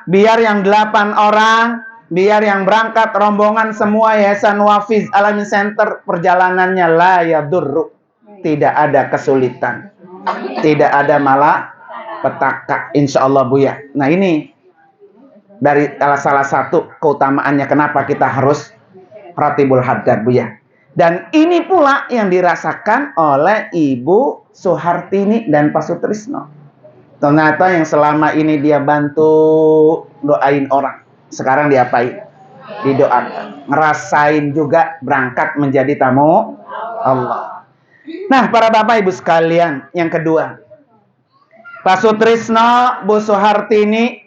biar yang 8 orang, biar yang berangkat rombongan semua Yayasan Wafiz Alamin Center perjalanannya la yadurru, tidak ada kesulitan, tidak ada malapetaka, insyaallah Bu ya. Nah ini dari salah satu keutamaannya kenapa kita harus Ratibul Haddad Bu ya. Dan ini pula yang dirasakan oleh Ibu Suhartini dan Pak Sutrisno. Ternyata yang selama ini dia bantu doain orang, sekarang diapain? Didoakan. Ngerasain juga berangkat menjadi tamu Allah. Nah, para Bapak Ibu sekalian, yang kedua, Pak Sutrisno, Bu Suhartini,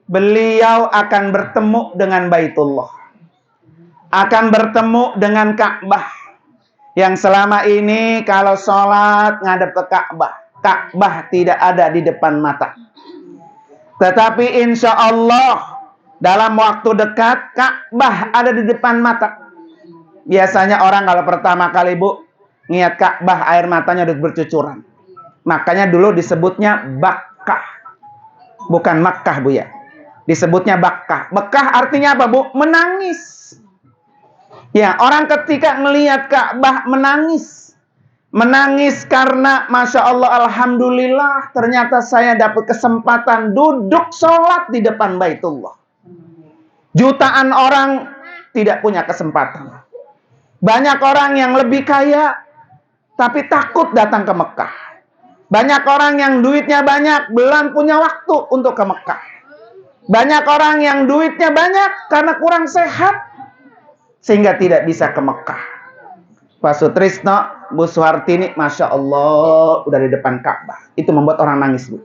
beliau akan bertemu dengan Baitullah, akan bertemu dengan Ka'bah. Yang selama ini kalau sholat ngadep ke Ka'bah, Ka'bah tidak ada di depan mata. Tetapi insya Allah dalam waktu dekat Ka'bah ada di depan mata. Biasanya orang kalau pertama kali Bu niat Ka'bah air matanya udah bercucuran. Makanya dulu disebutnya Bakkah, bukan Makkah Bu ya. Disebutnya Bakkah. Bakkah artinya apa Bu? Menangis. Ya, orang ketika melihat Ka'bah menangis. Menangis karena Masya Allah, Alhamdulillah, ternyata saya dapat kesempatan duduk sholat di depan Baitullah. Jutaan orang tidak punya kesempatan. Banyak orang yang lebih kaya, tapi takut datang ke Mekah. Banyak orang yang duitnya banyak, belum punya waktu untuk ke Mekah. Banyak orang yang duitnya banyak karena kurang sehat, sehingga tidak bisa ke Mekah. Pak Sutrisno, Bu Suhartini, Masya Allah, udah di depan Ka'bah. Itu membuat orang nangis, Bu.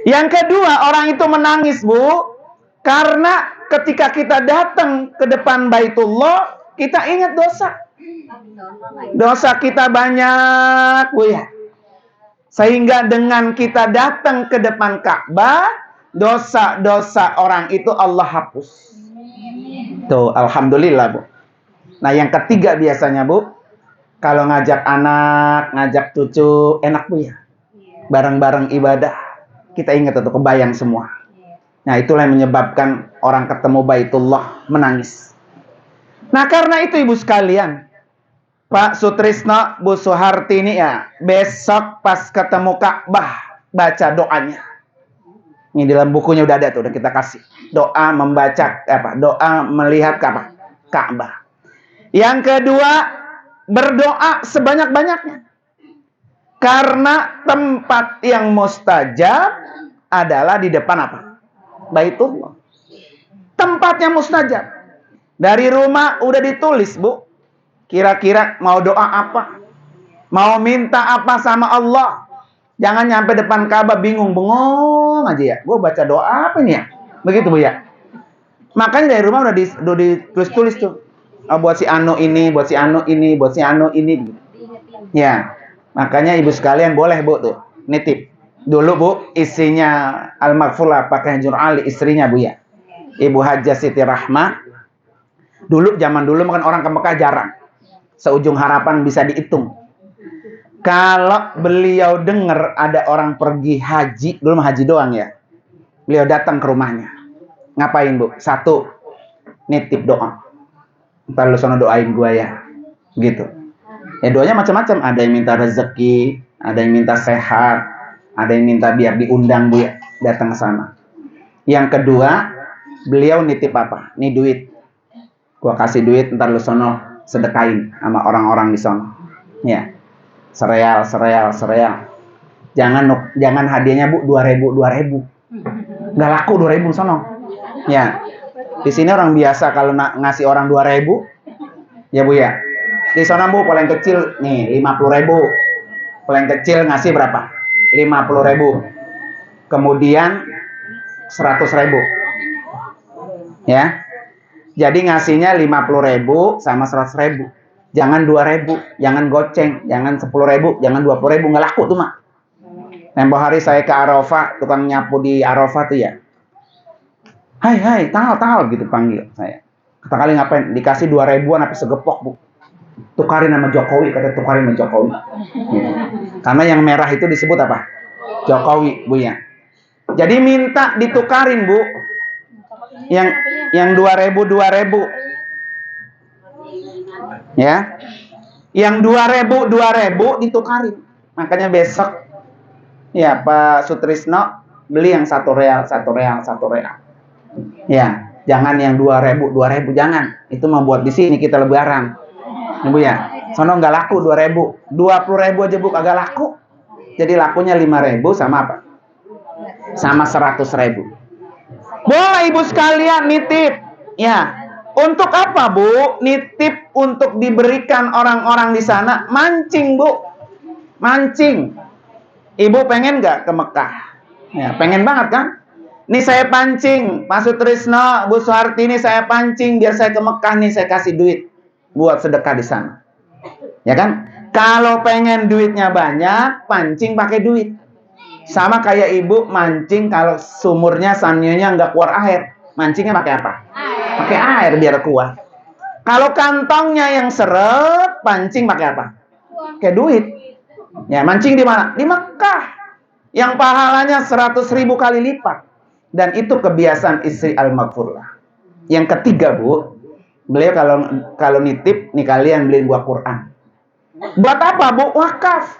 Yang kedua, orang itu menangis, Bu, karena ketika kita datang ke depan Baitullah, kita ingat dosa. Dosa kita banyak, Bu ya. Sehingga dengan kita datang ke depan Ka'bah, dosa-dosa orang itu Allah hapus. Tuh, Alhamdulillah Bu. Nah yang ketiga biasanya Bu, kalau ngajak anak, ngajak cucu, enak Bu ya. Bareng-bareng ibadah, kita ingat itu, kebayang semua. Nah itulah yang menyebabkan orang ketemu Baitullah menangis. Nah karena itu Ibu sekalian, Pak Sutrisno, Bu Suhartini ya, besok pas ketemu Ka'bah, baca doanya. Ini dalam bukunya udah ada tuh, udah kita kasih. Doa membaca apa? Doa melihat Ka'bah. Yang kedua, berdoa sebanyak-banyaknya. Karena tempat yang mustajab adalah di depan apa? Baitullah. Tempatnya mustajab. Dari rumah udah ditulis, Bu. Kira-kira mau doa apa? Mau minta apa sama Allah? Jangan nyampe depan Ka'bah bingung, bengong aja ya. Gue baca doa apa nih ya? Begitu Bu ya. Makanya dari rumah udah ditulis-tulis tuh. Oh, buat si Anu ini, buat si Anu ini, buat si Anu ini. Ya. Makanya Ibu sekalian boleh Bu tuh nitip. Dulu Bu, istrinya Al-Maghfurlah pakai Hajur Ali, istrinya Bu ya. Ibu Hajah Siti Rahmah. Dulu zaman dulu makan orang ke Mekah jarang. Seujung harapan bisa dihitung. Kalau beliau dengar ada orang pergi haji, dulu mah haji doang ya. Beliau datang ke rumahnya. Ngapain Bu? Satu, nitip doa. Ntar lu sono doain gua ya. Gitu. Ya doanya macam-macam. Ada yang minta rezeki, ada yang minta sehat, ada yang minta biar diundang Bu ya, datang ke sana. Yang kedua, beliau nitip apa? Nih duit. Gua kasih duit, ntar lu sono sedekain sama orang-orang di sono. Ya. Sereal. Jangan hadiahnya Bu 2.000. Nggak laku 2.000 sono. Ya. Di sini orang biasa kalau ngasih orang 2.000, ya Bu ya. Di sono Bu paling kecil nih 50.000. Paling kecil ngasih berapa? 50.000. Kemudian 100.000. Ya. Jadi ngasihnya 50.000 sama 100.000. Jangan 2.000, jangan goceng, jangan 10.000, jangan 20.000, nggak laku tuh mak. Tempo hari saya ke Arafah, tukang nyapu di Arafah tuh ya. Hai, tal gitu panggil saya. Kata kali ngapain? Dikasih 2.000-an sampai segepok Bu. Tukarin sama Jokowi, kata tukarin sama Jokowi. Gitu. Karena yang merah itu disebut apa? Jokowi Bu ya. Jadi minta ditukarin, Bu. Yang 2000 ya. Yang 2000 ditukarin. Makanya besok ya Pak Sutrisno beli yang 1 real. Ya, jangan yang 2000 jangan. Itu membuat di sini kita lebaran. Bu ya. Sono nggak laku 2000. 20.000 aja Bu kagak laku. Jadi lakunya 5.000 sama apa? Sama 100.000. Boleh Ibu sekalian nitip. Ya. Untuk apa Bu? Nitip untuk diberikan orang-orang di sana. Mancing Bu. Mancing. Ibu pengen nggak ke Mekah? Ya, pengen banget kan? Nih saya pancing. Pak Sutrisno, Bu Suharti ini saya pancing. Biar saya ke Mekah nih saya kasih duit. Buat sedekah di sana. Ya kan? Kalau pengen duitnya banyak, pancing pakai duit. Sama kayak ibu mancing kalau sumurnya sanyonya nggak keluar air. Mancingnya pakai apa? Pakai air biar kuat. Kalau kantongnya yang seret, pancing pakai apa? Pakai duit. Ya, mancing di mana? Di Mekah. Yang pahalanya 100.000 kali lipat. Dan itu kebiasaan istri Al-Maghfurlah. Yang ketiga, Bu, beliau kalau nitip, nih kalian beliin buah Quran. Buat apa, Bu? Wakaf.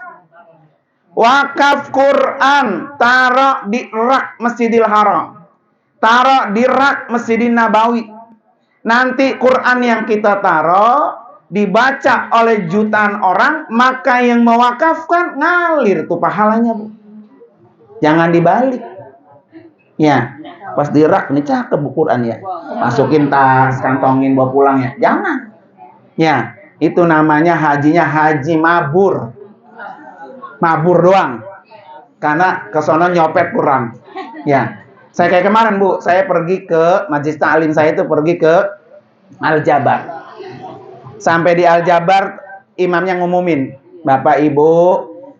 Wakaf Quran, taruh di rak Masjidil Haram, taruh di rak Masjidin Nabawi. Nanti Quran yang kita taruh dibaca oleh jutaan orang, maka yang mewakafkan ngalir tuh pahalanya, Bu. Jangan dibalik. Ya, pas di rak ini cakep Bu Quran ya. Masukin tas, kantongin bawa pulang ya. Jangan. Ya, itu namanya hajinya haji mabur. Mabur doang. Karena kesono nyopet kurang. Ya. Saya kayak kemarin, Bu, saya pergi ke Majelis Ta'lim, saya itu pergi ke Al-Jabar. Sampai di Al-Jabar, imamnya ngumumin, Bapak Ibu,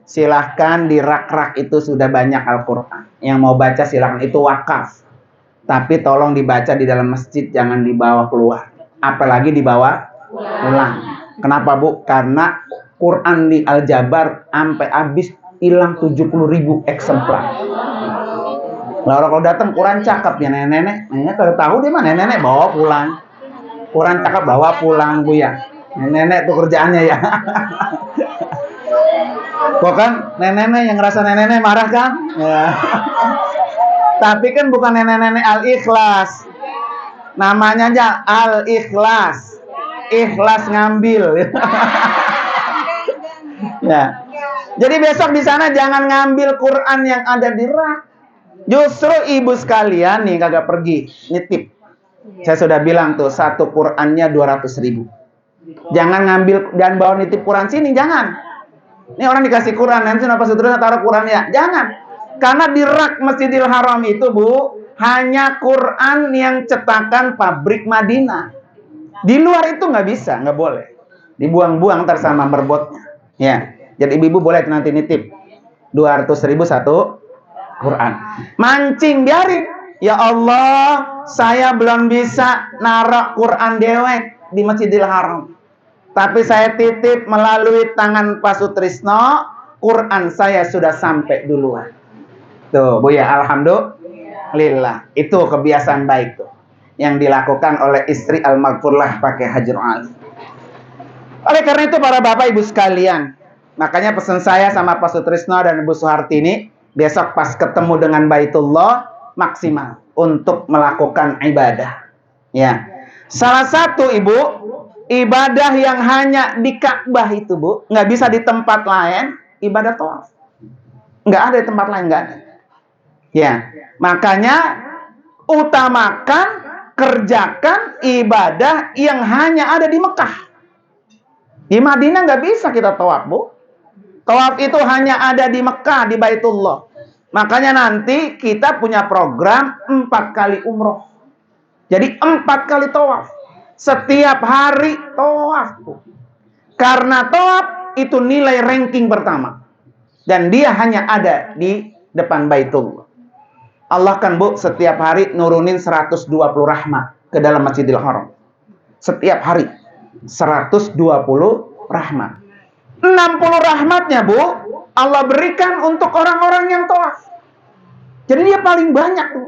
silahkan di rak-rak itu sudah banyak Al-Quran. Yang mau baca silahkan, itu wakaf. Tapi tolong dibaca di dalam masjid, jangan dibawa keluar. Apalagi dibawa pulang. Kenapa, Bu? Karena Quran di Al-Jabar sampai habis hilang 70.000 eksemplar. Lalu kalau datang Quran cakep ya nenek-nenek, kalau tahu dia mah nenek-nenek bawa pulang. Quran cakep bawa pulang Bu ya. Nenek tuh kerjaannya ya. Bukan nenek-nenek yang ngerasa nenek-nenek marah kan? Ya. Tapi kan bukan nenek-nenek Al-Ikhlas. Namanya aja Al-Ikhlas. Ikhlas ngambil. Ya. Jadi besok di sana jangan ngambil Quran yang ada di rak. Justru ibu sekalian nih kagak pergi nitip. Saya sudah bilang tuh satu Qurannya 200.000. Jangan ngambil dan bawa nitip Quran sini, jangan. Ini orang dikasih Quran, nanti kenapa saudara taruh Quran ya? Jangan. Karena di rak Masjidil Haram itu, Bu, hanya Quran yang cetakan pabrik Madinah. Di luar itu nggak bisa, nggak boleh. Dibuang-buang ntar sama merbotnya. Ya. Jadi ibu-ibu boleh nanti nitip 200.000 satu Quran. Mancing biarin. Ya Allah, saya belum bisa naruh Quran dewek di Masjidil Haram. Tapi saya titip melalui tangan Pak Sutrisno, Quran saya sudah sampai duluan. Tuh, Bu ya, alhamdulillah. Itu kebiasaan baik tuh yang dilakukan oleh istri Al-Maghfurlah pakai Hajar Ali. Oleh karena itu para Bapak Ibu sekalian, makanya pesan saya sama Pak Sutrisno dan Ibu Suharti ini, besok pas ketemu dengan Baitullah, maksimal untuk melakukan ibadah. Ya. Salah satu Ibu, ibadah yang hanya di Ka'bah itu, Bu, nggak bisa di tempat lain, ibadah tawaf. Nggak ada di tempat lain, nggak ada. Ya. Makanya utamakan, kerjakan ibadah yang hanya ada di Mekah. Di Madinah nggak bisa kita tawaf, Bu. Tawaf itu hanya ada di Mekah, di Baitullah. Makanya nanti kita punya program 4 kali umroh. Jadi 4 kali tawaf. Setiap hari tawaf, Bu. Karena tawaf itu nilai ranking pertama. Dan dia hanya ada di depan Baitullah. Allah kan, Bu, setiap hari nurunin 120 rahmat ke dalam Masjidil Haram. Setiap hari. 120 rahmat. 60 rahmatnya, Bu, Allah berikan untuk orang-orang yang tawaf. Jadi dia paling banyak tuh.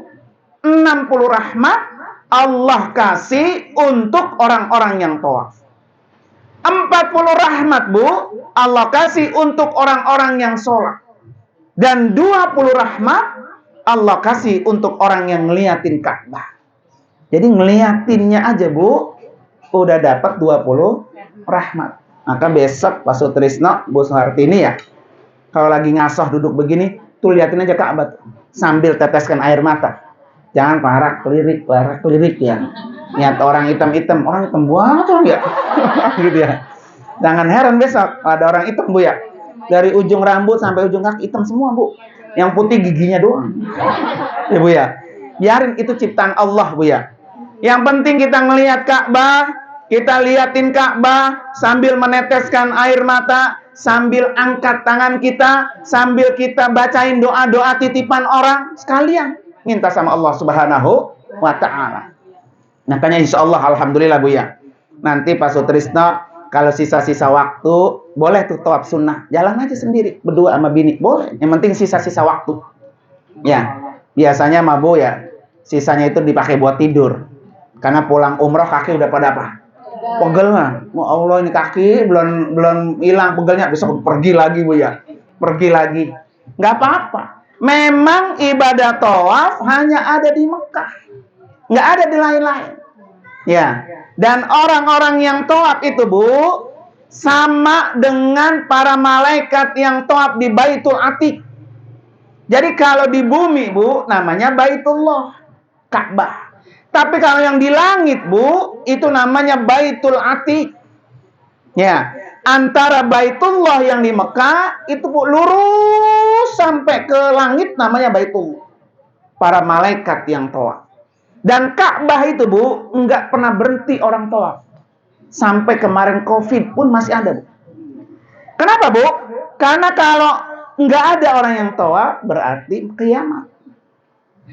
60 rahmat Allah kasih untuk orang-orang yang tawaf. 40 rahmat, Bu, Allah kasih untuk orang-orang yang sholat. Dan 20 rahmat Allah kasih untuk orang yang ngeliatin Ka'bah. Jadi ngeliatinnya aja, Bu, udah dapat 20 rahmat. Maka besok Pak Sutrisno, Bu Suhartini ya, kalau lagi ngasoh duduk begini, tuh liatin aja Ka'bah sambil teteskan air mata. Jangan parak kelirik ya. Lihat orang hitam-hitam banget orang ya. Gitu ya. Jangan heran besok ada orang hitam, Bu ya. Dari ujung rambut sampai ujung kaki hitam semua, Bu. Yang putih giginya doang. Ya, Bu ya. Biarin itu ciptaan Allah, Bu ya. Yang penting kita ngelihat Ka'bah, kita liatin Ka'bah sambil meneteskan air mata, sambil angkat tangan kita, sambil kita bacain doa-doa titipan orang, sekalian minta sama Allah Subhanahu wa ta'ala. Makanya insya Allah, alhamdulillah, Bu ya. Nanti Pak Sutrisno kalau sisa-sisa waktu boleh tuh tawaf sunnah, jalan aja sendiri berdua sama bini, boleh. Yang penting sisa-sisa waktu. Ya, biasanya mah, Bu ya, sisanya itu dipakai buat tidur. Karena pulang umroh kaki udah pada apa? Pegel mah. Oh Allah, ini kaki belum hilang pegelnya, besok pergi lagi, Bu ya. Pergi lagi. Nggak apa-apa. Memang ibadah tawaf hanya ada di Mekah. Nggak ada di lain-lain. Ya. Dan orang-orang yang tawaf itu, Bu, sama dengan para malaikat yang tawaf di Baitul Atiq. Jadi kalau di bumi, Bu, namanya Baitullah, Ka'bah. Tapi kalau yang di langit, Bu, itu namanya Baitul Atiq. Ya, antara Baitullah yang di Mekah itu, Bu, lurus sampai ke langit namanya Baitullah. Para malaikat yang tawaf. Dan Ka'bah itu, Bu, enggak pernah berhenti orang tawaf. Sampai kemarin Covid pun masih ada, Bu. Kenapa, Bu? Karena kalau enggak ada orang yang tawaf, berarti kiamat.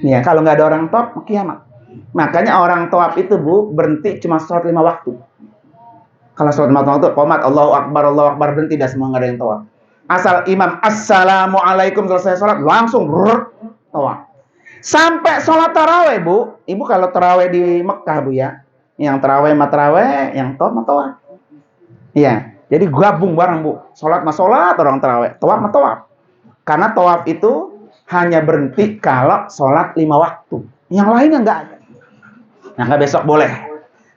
Ya, kalau enggak ada orang tawaf, kiamat. Makanya orang tawaf itu, Bu, berhenti cuma sholat 5 waktu. Kalau sholat 5 waktu, qomat, Allahu Akbar, berhenti, dah semua nggak ada yang tawaf. Asal imam assalamualaikum selesai sholat, langsung tawaf. Sampai sholat taraweh, Bu. Ibu kalau taraweh di Mekah, Bu ya, yang taraweh sama taraweh, yang tawaf sama tawaf. Iya, jadi gabung bareng, Bu. Sholat sama sholat, orang taraweh, tawaf sama tawaf. Karena tawaf itu hanya berhenti kalau sholat 5 waktu. Yang lainnya nggak ada. Nah, besok boleh.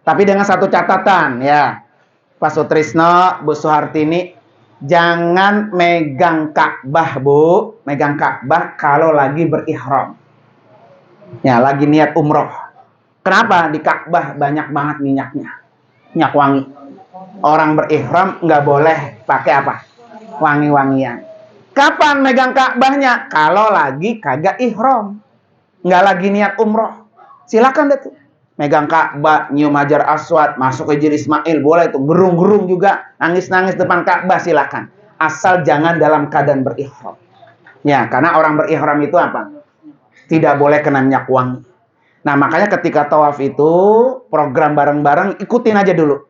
Tapi dengan satu catatan ya, Pak Sutrisno, Bu Suhartini, jangan megang Ka'bah, Bu. Megang Ka'bah kalau lagi berihram. Ya, lagi niat umroh. Kenapa? Di Ka'bah banyak banget minyaknya. Minyak wangi. Orang berihram nggak boleh pakai apa? Wangi-wangian. Kapan megang Ka'bahnya? Kalau lagi kagak ihram. Nggak lagi niat umroh. Silakan deh tuh. Megang Ka'bah, nyium Hajar Aswad, masuk ke Hijri Ismail, boleh tuh. Gerung-gerung juga, nangis-nangis depan Ka'bah, silakan. Asal jangan dalam keadaan berihram. Ya, karena orang berihram itu apa? Tidak boleh kena minyak wangi. Nah, makanya ketika tawaf itu, program bareng-bareng, ikutin aja dulu.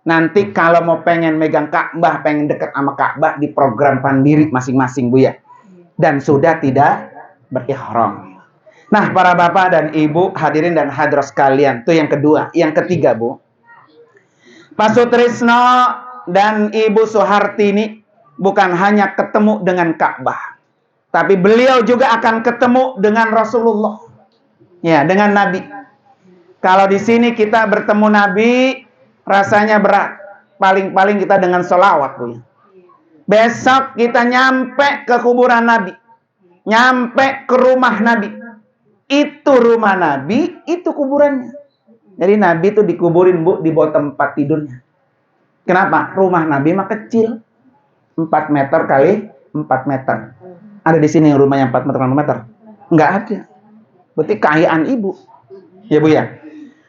Nanti kalau mau pengen megang Ka'bah, pengen deket sama Ka'bah, di program pandiri masing-masing, Bu ya. Dan sudah tidak berihram. Nah, para bapak dan ibu, hadirin dan hadirat sekalian, itu yang kedua. Yang ketiga, Bu, Pak Sutrisno dan Ibu Suhartini bukan hanya ketemu dengan Ka'bah, tapi beliau juga akan ketemu dengan Rasulullah. Ya, dengan Nabi. Kalau di sini kita bertemu Nabi, rasanya berat. Paling-paling kita dengan sholawat, Bu. Besok kita nyampe ke kuburan Nabi. Nyampe ke rumah Nabi. Itu rumah Nabi, itu kuburannya. Jadi Nabi itu dikuburin, Bu, di bawah tempat tidurnya. Kenapa? Rumah Nabi mah kecil. 4 meter kali 4 meter. Ada di sini rumahnya 4 meter kali 4 meter? Enggak ada. Berarti kekayaan ibu. Ya, Bu ya.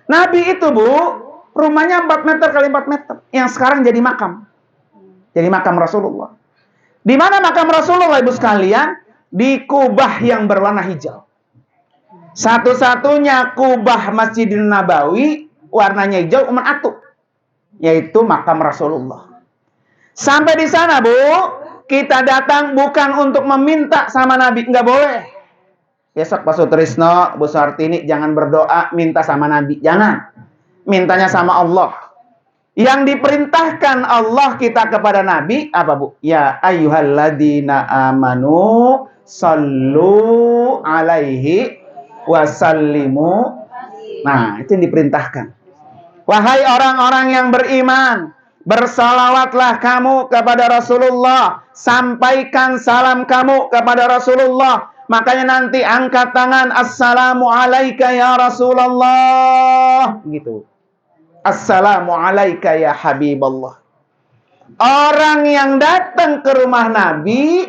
Nabi itu, Bu, rumahnya 4 meter kali 4 meter. Yang sekarang jadi makam. Jadi makam Rasulullah. Di mana makam Rasulullah, Ibu sekalian? Di kubah yang berwarna hijau. Satu-satunya kubah Masjidil Nabawi warnanya hijau cuma satu, yaitu makam Rasulullah. Sampai di sana, Bu, kita datang bukan untuk meminta sama Nabi, nggak boleh. Besok Pak Sutrisno, Bu Sartini jangan berdoa minta sama Nabi. Jangan. Mintanya sama Allah. Yang diperintahkan Allah kita kepada Nabi apa, Bu? Ya ayyuhalladzina amanu sallu alaihi wasallimu. Nah, itu yang diperintahkan. Wahai orang-orang yang beriman, bersalawatlah kamu kepada Rasulullah, sampaikan salam kamu kepada Rasulullah. Makanya nanti angkat tangan, assalamu alaika ya Rasulullah, gitu. Assalamu alaika ya Habiballah. Orang yang datang ke rumah Nabi,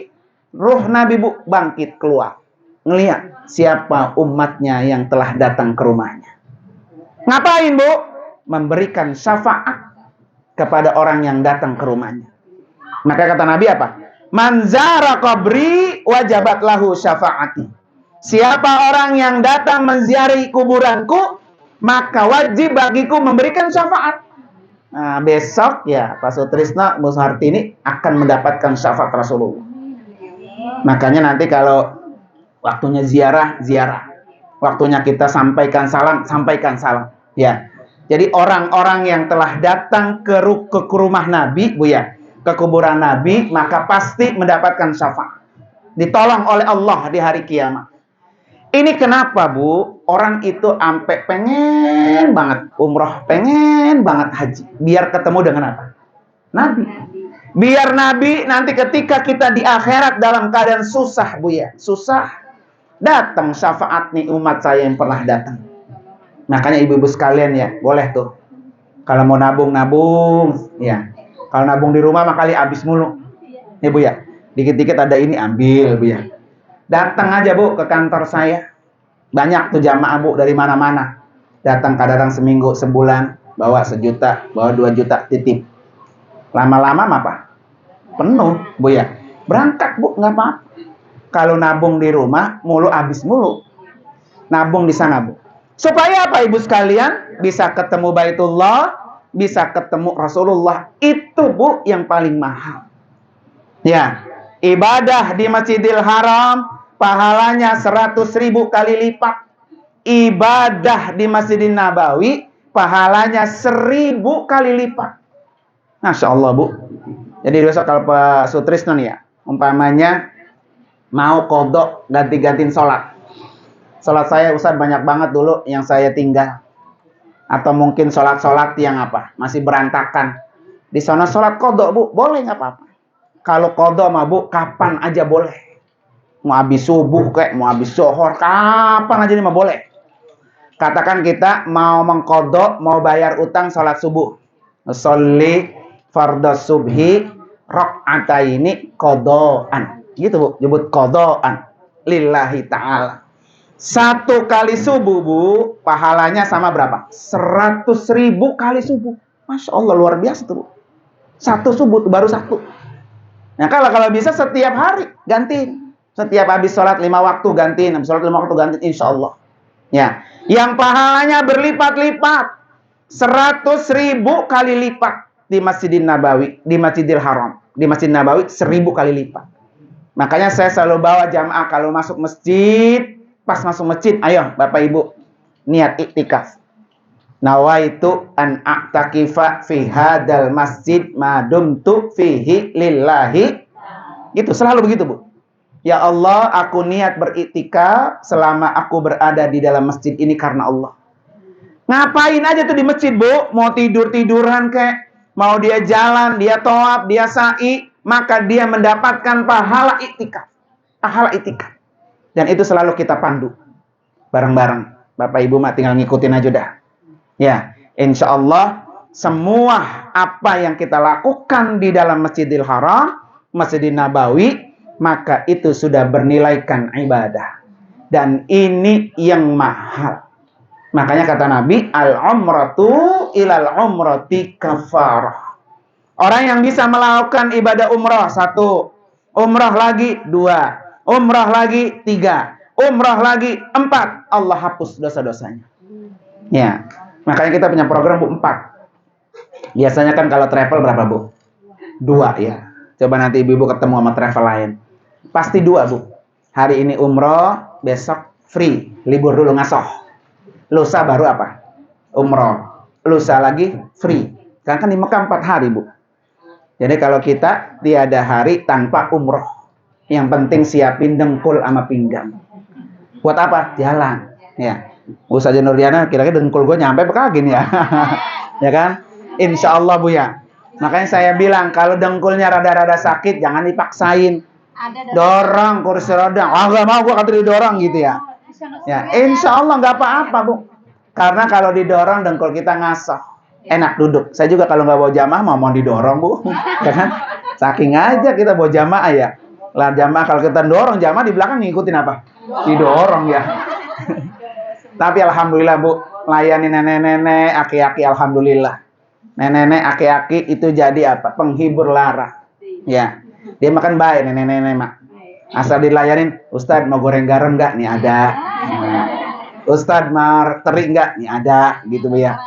ruh Nabi, Bu, bangkit keluar. Ngelihat siapa umatnya yang telah datang ke rumahnya. Ngapain, Bu? Memberikan syafaat kepada orang yang datang ke rumahnya. Maka kata Nabi apa? Man zara qabri wajabat lahu syafaati. Siapa orang yang datang menziarahi kuburanku, maka wajib bagiku memberikan syafaat. Nah, besok ya Pak Sutrisno, Bu Hartini akan mendapatkan syafaat Rasulullah. Makanya nanti kalau waktunya ziarah, waktunya kita sampaikan salam, ya. Jadi orang-orang yang telah datang ke rumah Nabi, Bu ya, ke kuburan Nabi, maka pasti mendapatkan syafaat. Ditolong oleh Allah di hari kiamat. Ini kenapa, Bu? Orang itu sampai pengen banget umroh, pengen banget haji. Biar ketemu dengan apa? Nabi. Biar Nabi nanti ketika kita di akhirat dalam keadaan susah, Bu ya. Susah. Datang syafaat nih umat saya yang pernah datang. Makanya ibu-ibu sekalian ya, boleh tuh. Kalau mau nabung, ya. Kalau nabung di rumah mah kali habis mulu. Ya, Bu ya. Dikit-dikit ada ini ambil, Bu ya. Datang aja, Bu, ke kantor saya. Banyak tuh jamaah, Bu, dari mana-mana. Datang kadang seminggu, sebulan, bawa 1 juta, bawa 2 juta, titip. Lama-lama apa? Penuh, Bu ya. Berangkat, Bu, nggak apa-apa. Kalau nabung di rumah, mulu habis mulu. Nabung di sana, Bu. Supaya apa, Ibu sekalian? Bisa ketemu Baitullah, bisa ketemu Rasulullah. Itu, Bu, yang paling mahal. Ya, ibadah di Masjidil Haram pahalanya 100.000 kali lipat. Ibadah di Masjidil Nabawi pahalanya 1.000 kali lipat. Masya Allah, Bu. Jadi besok kalau Pak Sutrisno nih ya, umpamanya mau kodok ganti-gantiin sholat. Sholat saya Ustaz banyak banget dulu yang saya tinggal. Atau mungkin sholat-sholat yang apa? Masih berantakan. Di sana sholat kodok, Bu. Boleh nggak apa-apa. Kalau kodok mah, Bu, kapan aja boleh. Mau habis subuh kayak, mau habis zuhur, kapan aja ini mah boleh. Katakan kita mau mengkodok, mau bayar utang sholat subuh. Sholli fardhu subhi rakaataini kodoan. Gitu, Bu. Nyebut kodoan. Lillahi ta'ala. 1 kali subuh, Bu, pahalanya sama berapa? 100.000 kali subuh. Masya Allah, luar biasa tuh, Bu. 1 subuh, baru 1. Nah, kalau bisa setiap hari gantiin. Setiap habis sholat 5 waktu gantiin. Habis sholat 5 waktu gantiin, insya Allah. Ya, yang pahalanya berlipat-lipat. 100.000 kali lipat di Masjidil Nabawi, di Masjidil Haram. Di Masjid Nabawi 1.000 kali lipat. Makanya saya selalu bawa jamaah kalau masuk masjid. Pas masuk masjid, ayo Bapak Ibu niat iktikaf. Nawaitu an a'takifa fi hadal masjid madumtu fihi lillahi. Gitu, selalu begitu, Bu. Ya Allah, aku niat beriktikaf selama aku berada di dalam masjid ini karena Allah. Ngapain aja tuh di masjid, Bu? Mau tidur-tiduran kek, mau dia jalan, dia tawaf, dia sa'i, maka dia mendapatkan pahala iktikaf. Pahala iktikaf. Dan itu selalu kita pandu bareng-bareng. Bapak Ibu mah tinggal ngikutin aja dah. Ya, insya Allah semua apa yang kita lakukan di dalam Masjidil Haram, Masjidil Nabawi, maka itu sudah bernilaikan ibadah. Dan ini yang mahal. Makanya kata Nabi, al-umratu ilal umrati kafarah. Orang yang bisa melakukan ibadah umrah 1, umrah lagi 2, umrah lagi 3, umrah lagi 4, Allah hapus dosa-dosanya. Ya, makanya kita punya program, Bu, 4. Biasanya kan kalau travel berapa, Bu? 2 ya. Coba nanti ibu-ibu ketemu sama travel lain. Pasti 2, Bu. Hari ini umroh, besok free, libur dulu ngasoh. Lusa baru apa? Umroh. Lusa lagi free. Karena kan di Mekah 4 hari, Bu. Jadi kalau kita tiada hari tanpa umroh. Yang penting siapin dengkul sama pinggang. Buat apa? Jalan. Ya. Ustaz Nurdiana kira-kira dengkul gue nyampe apa kagak ya? Ya kan? Insya Allah, Bu ya. Makanya saya bilang kalau dengkulnya rada-rada sakit jangan dipaksain. Dorong kursi roda. Ah, nggak mau, gue kata didorong gitu ya. Ya, insya Allah nggak apa-apa, Bu. Karena kalau didorong dengkul kita ngasoh. Enak duduk. Saya juga kalau nggak bawa jamaah mau didorong, Bu. Ya kan? Saking aja kita bawa jamaah ya. Lah jamaah kalau kita dorong jamaah di belakang ngikutin apa? Didorong ya. Tapi alhamdulillah, Bu, layani nenek-nenek, aki-aki, alhamdulillah. Nenek-nenek, aki-aki itu jadi apa? Penghibur lara. Ya. Dia makan baik nenek-nenek, Mak. Asal dilayanin, Ustadz mau goreng garam nggak? Nih ada. Ustadz mau teri nggak? Nih ada, gitu, Bu ya.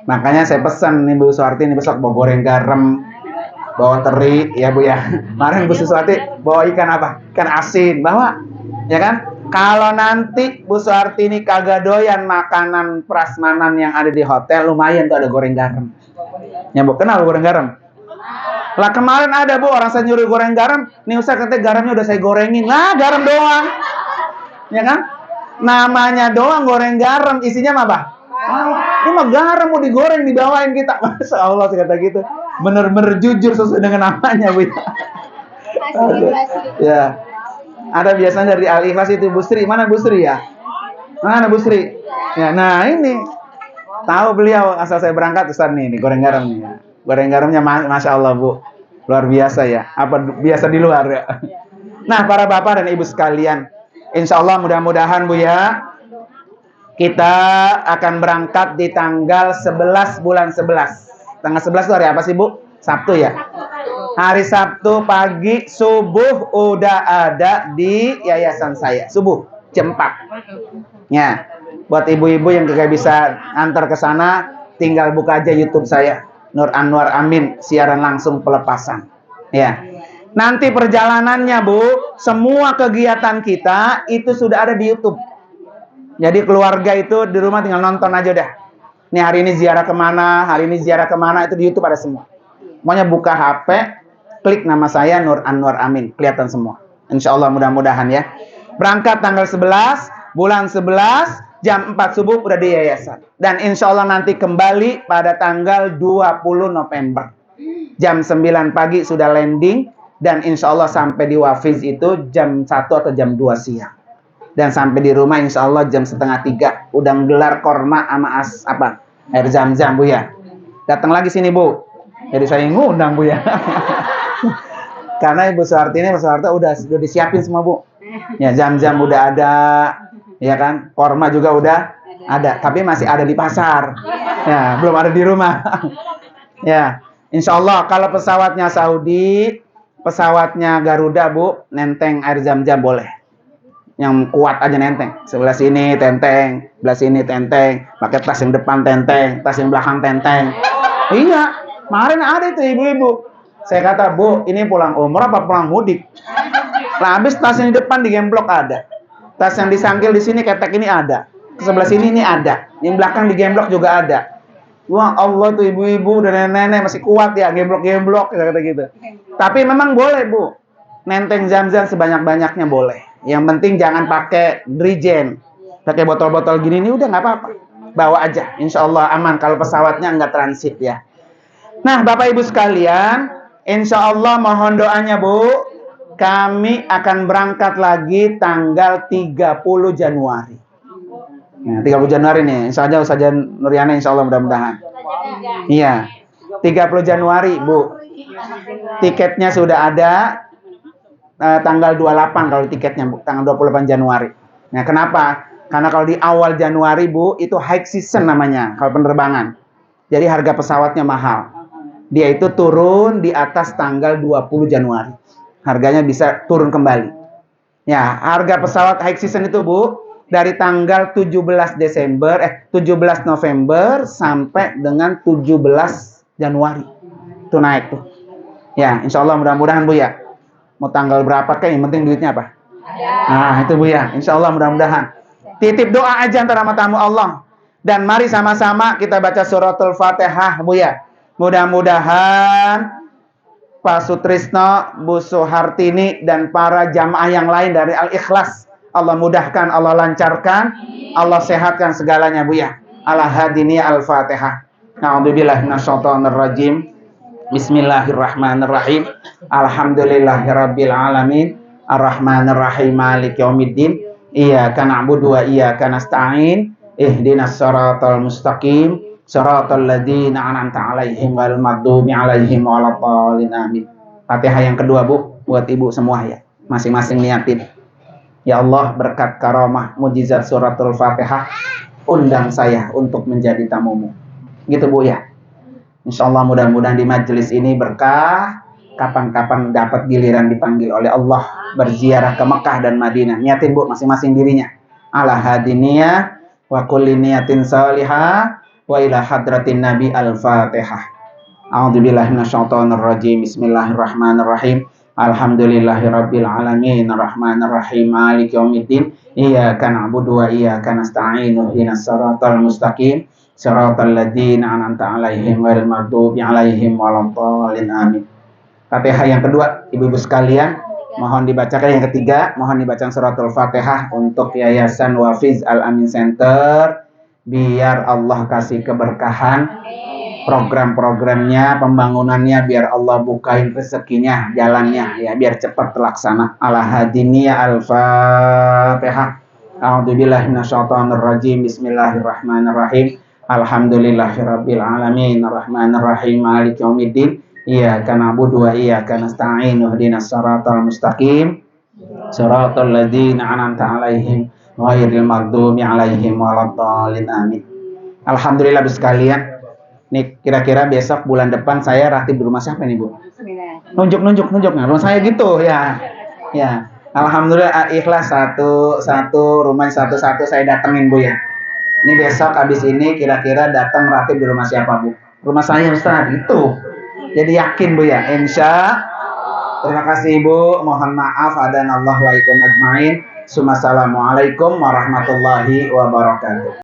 Makanya saya pesan nih Bu Suwarti nih besok mau goreng garam, bawa teri, ya Bu ya. Kemarin Bu Suwarti bawa ikan apa? Ikan asin, bawa. Ya kan? Kalau nanti Bu Suwarti ini kagak doyan makanan prasmanan yang ada di hotel, lumayan tuh ada goreng garam. Ya Bu, kenal goreng garam? Lah kemarin ada Bu, orang saya nyuruh goreng garam, nih Ustaz katanya garamnya udah saya gorengin. Lah garam doang. Ya kan? Namanya doang goreng garam, isinya apa? Ini mah garam mau digoreng dibawain kita. Masya Allah kata gitu. Bener-bener jujur sesuai dengan namanya Bu. Ya. Ada biasanya dari Al-Ikhlas itu Bu Sri. Mana Bu Sri ya? Mana Bu Sri? Ya, nah ini. Tahu beliau asal saya berangkat Ustaz nih goreng garam nih. Goreng garamnya Masya Allah Bu. Luar biasa ya. Apa biasa di luar ya. Nah para bapak dan ibu sekalian. Insya Allah mudah-mudahan Bu ya. Kita akan berangkat di tanggal 11 bulan 11. Tanggal 11 itu hari apa sih Bu? Sabtu ya. Hari Sabtu pagi subuh udah ada di yayasan saya. Subuh jam 4. Ya. Buat ibu-ibu yang gak bisa antar ke sana, tinggal buka aja YouTube saya. Nur Anwar Amin, siaran langsung pelepasan. Ya. Nanti perjalanannya Bu, semua kegiatan kita itu sudah ada di YouTube. Jadi keluarga itu di rumah tinggal nonton aja dah. Nih hari ini ziarah kemana, hari ini ziarah kemana, itu di YouTube ada semua. Semuanya buka HP, klik nama saya Nur Anwar Amin, kelihatan semua. Insya Allah mudah-mudahan ya. Berangkat tanggal 11, bulan 11, jam 4 subuh udah di yayasan. Dan insya Allah nanti kembali pada tanggal 20 November. Jam 9 pagi sudah landing. Dan insya Allah sampai di Wafiz itu jam 1 atau jam 2 siang. Dan sampai di rumah insya Allah jam 2:30. Udah gelar korma sama air zam-zam Bu ya. Datang lagi sini Bu. Jadi saya ngundang Bu ya. Karena Ibu Suwarti ini udah disiapin semua Bu. Ya zam-zam udah ada. Ya kan, korma juga udah ada, tapi masih ada di pasar. Ya, belum ada di rumah. Ya, insya Allah kalau pesawatnya Saudi, pesawatnya Garuda Bu, nenteng air zam-zam boleh. Yang kuat aja nenteng. Sebelah sini tenteng, sebelah sini tenteng, pakai tas yang depan tenteng, tas yang belakang tenteng. Iya, kemarin ada itu ibu-ibu. Saya kata Bu, ini pulang umroh apa pulang mudik? Lah habis tas yang di depan digemblok ada. Tas yang disangkil di sini ketek ini ada. Ke sebelah sini ini ada. Yang belakang digemblok juga ada. Wah Allah tuh ibu-ibu dan nenek-nenek masih kuat ya gemblok-gemblok kata gitu. Tapi memang boleh Bu. Nenteng zam-zam sebanyak-banyaknya boleh. Yang penting jangan pakai drigen. Pakai botol-botol gini ini udah nggak apa-apa. Bawa aja. Insya Allah aman kalau pesawatnya nggak transit ya. Nah Bapak Ibu sekalian. Insya Allah mohon doanya Bu. Kami akan berangkat lagi tanggal 30 Januari. Ya, 30 Januari nih. Insya Allah Ustaz Nuriana insya Allah mudah-mudahan. Iya. 30 Januari, Bu. Tiketnya sudah ada. Tanggal 28 kalau tiketnya, Bu. Tanggal 28 Januari. Nah, kenapa? Karena kalau di awal Januari, Bu, itu high season namanya. Kalau penerbangan. Jadi harga pesawatnya mahal. Dia itu turun di atas tanggal 20 Januari. Harganya bisa turun kembali. Ya, harga pesawat high season itu Bu, dari tanggal 17 November sampai dengan 17 Januari. Itu naik tuh. Ya, insya Allah mudah-mudahan Bu ya. Mau tanggal berapa kayak yang penting duitnya apa? Nah, itu Bu ya. Insya Allah mudah-mudahan. Titip doa aja antara tamu Allah. Dan mari sama-sama kita baca suratul Fatihah, Bu ya. Mudah-mudahan Pak Sutrisno, Bu Suhartini, dan para jamaah yang lain dari Al-Ikhlas, Allah mudahkan, Allah lancarkan, Allah sehatkan segalanya, Bu ya. Al-Hadini Al-Fatihah. A'udzubillahi minasyaitonirrajim. Bismillahirrahmanirrahim. Alhamdulillahirabbil alamin. Arrahmanirrahim. Maliki yaumiddin. Iyyaka na'budu wa iyyaka nasta'in. Ihdinas siratal mustaqim. Shiratal ladzina an'amta 'alaihim ghairil maghdubi 'alaihim waladdallin. Amin. Fatihah yang kedua, Bu, buat Ibu semua ya. Masing-masing niatin. Ya Allah, berkat karamah mujizat suratul Fatihah, undang saya untuk menjadi tamumu. Gitu, Bu ya. Insyaallah mudah-mudahan di majelis ini berkah. Kapan-kapan dapat giliran dipanggil oleh Allah berziarah ke Mekah dan Madinah. Niatin, Bu, masing-masing dirinya. Ala hadiniyah wa kulli niyatin salihah wa ila hadratin nabi al-Fatihah. A'udzubillahi minasyaitonirrajim. Bismillahirrahmanirrahim. Alhamdulillahirabbil alamin. Arrahmanirrahim. Maliki yaumiddin. Iyyaka na'budu wa iyyaka nasta'in. Ihdinas siratal mustaqim. Shiratal ladzina an'amta 'alaihim ghairil maghdubi 'alaihim waladdallin. Amin. Fatihah yang kedua, Ibu-ibu sekalian, mohon dibacakan. Yang ketiga, mohon dibacakan suratul Fatihah untuk Yayasan Wafiz Al-Amin Center, biar Allah kasih keberkahan program-programnya, pembangunannya, biar Allah bukain rezekinya, jalannya ya, biar cepat terlaksana. Ala hadiniyah al-Fatihah. A'udzubillahi minasyaitonirrajim. Bismillahirrahmanirrahim. Alhamdulillahirabbil alamin. Arrahmanirrahim. Maliki yaumiddin. Iyyaka na'budu wa iyyaka nasta'in. Ihdinas siratal mustaqim. Shiratal ladzina an'amta 'alaihim ghairil maghdubi 'alaihim waladdallin. Amin. Alhamdulillah, Bu sekalian. Nih, kira-kira besok bulan depan saya ratib di rumah siapa nih, Bu? Nunjuk nah, rumah saya gitu ya. Ya. Alhamdulillah, ikhlas satu rumah satu saya datengin, Bu ya. Ini besok habis ini kira-kira datang ratib di rumah siapa, Bu? Rumah saya, Ustaz. Itu. Jadi yakin, Bu ya. Insya. Terima kasih, Bu. Mohon maaf adanallahu wa ikum ajmain. Assalamualaikum warahmatullahi wabarakatuh.